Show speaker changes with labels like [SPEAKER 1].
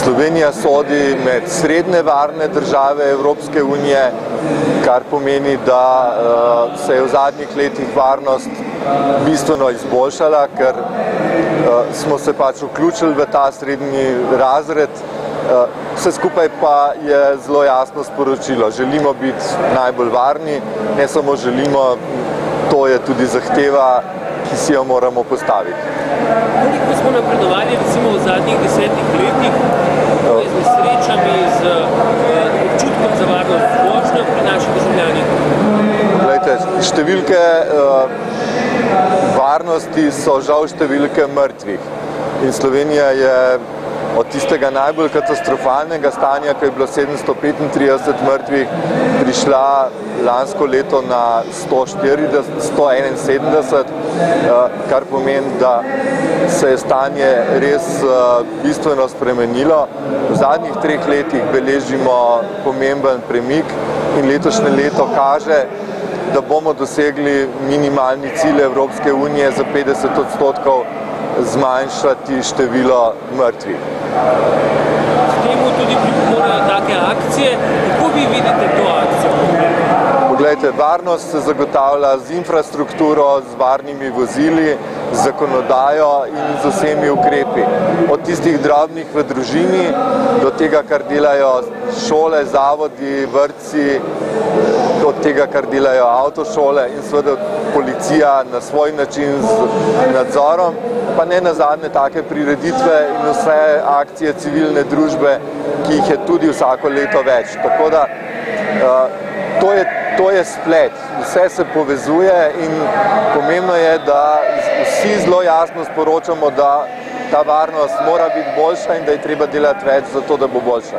[SPEAKER 1] Slovenija sodi med srednje varne države Evropske unije, kar pomeni, da se je v zadnjih letih varnost bistveno izboljšala, ker smo se pač vključili v ta srednji razred. Vse skupaj pa je zelo jasno sporočilo. Želimo biti najbolj varni, ne samo želimo, to je tudi zahteva, ki si jo moramo postaviti.
[SPEAKER 2] Koliko smo napredovali recimo v zadnjih 10 letih z nesrečami, z občutkom za varnost vožnje pri naših državljanih?
[SPEAKER 1] Glejte, številke varnosti so žal številke mrtvih. In Slovenija je od tistega najbolj katastrofalnega stanja, ko je bilo 735 mrtvih, prišla lansko leto na 171, kar pomeni, da se je stanje res bistveno spremenilo. V zadnjih 3 letih beležimo pomemben premik in letošnje leto kaže, da bomo dosegli minimalni cilj Evropske unije za 50% zmanjšati število mrtvih.
[SPEAKER 2] K temu tudi pripomorejo take akcije. Kako vi vidite to akcijo?
[SPEAKER 1] Poglejte, varnost se zagotavlja z infrastrukturo, z varnimi vozili, z zakonodajo in z vsemi ukrepi. Od tistih drobnih v družini do tega, kar delajo šole, zavodi, vrtci, od tega, kar delajo avtošole in seveda policija na svoj način z nadzorom, pa ne nazadnje take prireditve in vse akcije civilne družbe, ki jih je tudi vsako leto več. Tako da to je splet, vse se povezuje in pomembno je, da vsi zelo jasno sporočamo, da ta varnost mora biti boljša in da je treba delati več za to, da bo boljša.